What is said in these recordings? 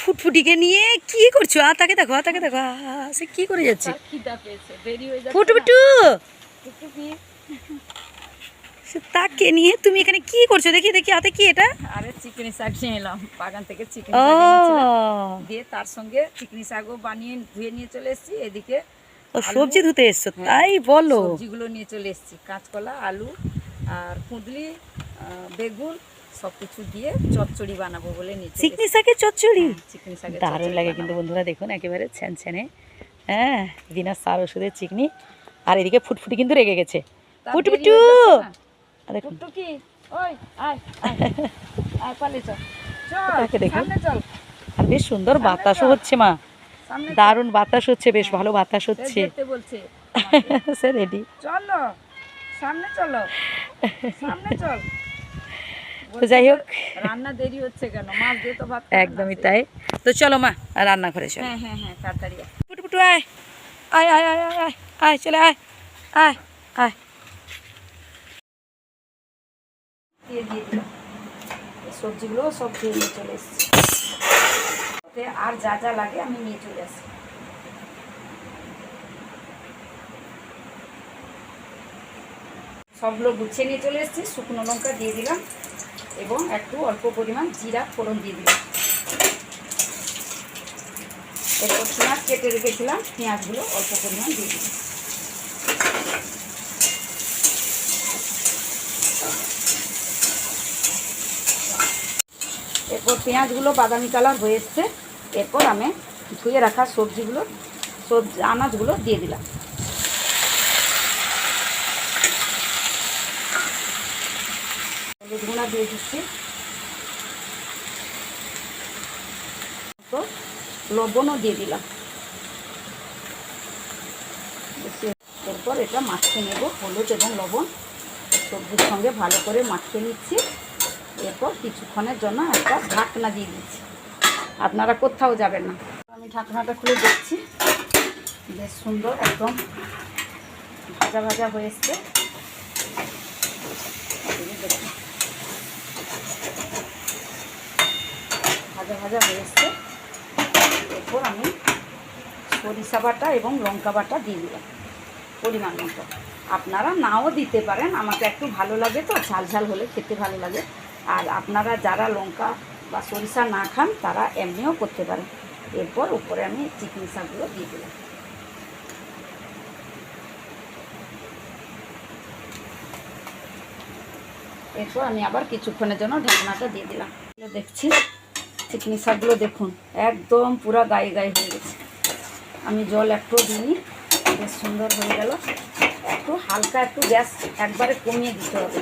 ফুটফুটিকে নিয়ে কি করছো? তাকে দেখো, তাকে দেখো, সে কি করে যাচ্ছে। ফুটফুটু তাকে নিয়ে তুমি এখানে কি করছো? দেখি দেখি হাতে কি এটা? আরে চিকনি শাক নিয়ে এলাম বাগান থেকে। চিকনি শাক এনেছিলাম, দিয়ে তার সঙ্গে চিকনি শাকও বানিয়ে ধুয়ে নিয়ে চলে এসেছি। এদিকে সবজি ধুতে এসছো? তাই বলো। সবজিগুলো নিয়ে চলে এসেছি, কাঁচকলা, আলু আর কুঁদলি, বেগুন সব কিছু দিয়ে চচ্চড়ি বানাবো বলে নিয়ে চলে চিকনি শাকের চচ্চড়ি চিকনি শাকের দারুণ লাগে কিন্তু বন্ধুরা, দেখুন একেবারে ছ্যানছ্যানে। হ্যাঁ, বিনা সার ওষুধের চিকনি। আর এদিকে ফুটফুটি কিন্তু রেগে গেছে। ফুটফুটু দেখুন, আর বেশ সুন্দর বাতাসও হচ্ছে মা, দারুণ বাতাস হচ্ছে, বেশ ভালো বাতাস হচ্ছে। সে রেডি, চলো সামনে চলো, সামনে চল। তো যাই হোক, রান্না দেরি হচ্ছে কেন? মাছ দিয়ে তো ভাত একদমই তাই। তো চলো মা রান্না করে চলো। হ্যাঁ হ্যাঁ হ্যাঁ, তাড়াতাড়ি ফুটফুটু আয়, আয় আয় আয় আয় আয় আয়, চলে আয়, আয় আয়। দিয়ে দিলাম সবজিগুলো, সব দিয়ে নিয়ে চলে এসেছি। আর যা যা লাগে আমি নিয়ে চলে আসি। সবগুলো গুছিয়ে নিয়ে চলে এসেছি। শুকনো লঙ্কা দিয়ে দিলাম এবং একটু অল্প পরিমাণ জিরা ফোড়ন দিয়ে দিলাম। এরপর পেঁয়াজ কেটে রেখেছিলাম, পেঁয়াজগুলো অল্প পরিমাণ দিয়ে দিলাম। এরপর পেঁয়াজগুলো বাদামি কালার হয়ে এসছে। এরপর আমি ধুয়ে রাখা সবজিগুলো, আনাজগুলো দিয়ে দিলাম। হলুদ গুঁড়া দিয়ে দিচ্ছি, তো লবণও দিয়ে দিলাম। এরপর এটা মাখিয়ে নেব, হলুদ এবং লবণ সবজির সঙ্গে ভালো করে মাখিয়ে নিচ্ছি। এরপর কিছুক্ষণের জন্য একটা ঢাকনা দিয়ে দিচ্ছি। আপনারা কোথাও যাবেন না। আমি ঢাকনাটা খুলে দেখছি, বেশ সুন্দর একদম ভাজা ভাজা হয়ে এসছে। ভাজা ভাজা হয়ে এসছে। এরপর আমি সরিষা বাটা এবং লঙ্কা বাটা দিয়ে দিলাম পরিমাণ মতো। আপনারা নাও দিতে পারেন, আমাকে একটু ভালো লাগে তো, ঝাল ঝাল হলে খেতে ভালো লাগে। আর আপনারা যারা লঙ্কা বা সরিষা না খান তারা এমনিও করতে পারেন। এরপর উপরে আমি চিকনি শাকগুলো দিয়ে দিলাম। এরপর আমি আবার কিছুক্ষণের জন্য ঢাকনাটা দিয়ে দিলাম। দেখছি চিকনি শাকগুলো দেখুন একদম পুরা গায়ে গায়ে হয়ে গেছে। আমি জল একটু দিইনি, বেশ সুন্দর হয়ে গেল। একটু হালকা একটু গ্যাস একবারে কমিয়ে দিতে হবে,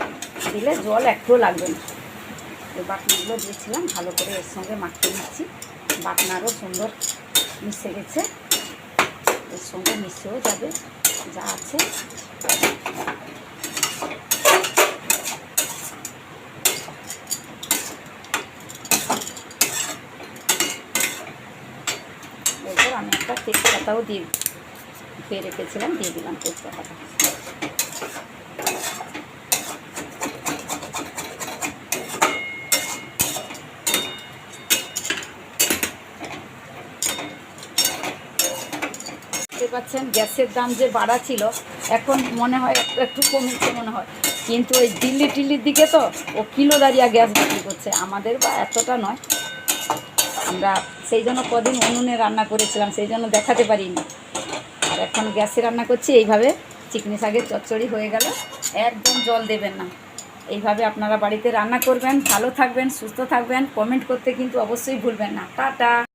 দিলে জল একটু লাগবে না। এই বাটনাগুলো দিয়েছিলাম, ভালো করে এর সঙ্গে মাখিয়ে নিচ্ছি। বাটনারও সুন্দর মিশে গেছে, এর সঙ্গে মিশেও যাবে যা আছে। এরপর আমি একটা তেজপাতাও দিয়ে ধুয়ে রেখেছিলাম, দিয়ে দিলাম তেজপাতাটা। দেখতে পাচ্ছেন গ্যাসের দাম যে বাড়া ছিল, এখন মনে হয় একটু কমেছে মনে হয়, কিন্তু ওই দিল্লি টিল্লির দিকে তো ও কিলো দাঁড়িয়ে গ্যাস বিক্রি করছে, আমাদের বা এতটা নয়। আমরা সেই জন্য কদিন উনুনে রান্না করেছিলাম, সেই জন্য দেখাতে পারিনি। আর এখন গ্যাসে রান্না করছি। এইভাবে চিকনি শাকের চচ্চড়ি হয়ে গেল, একদম জল দেবেন না। এইভাবে আপনারা বাড়িতে রান্না করবেন। ভালো থাকবেন, সুস্থ থাকবেন। কমেন্ট করতে কিন্তু অবশ্যই ভুলবেন না। টাটা।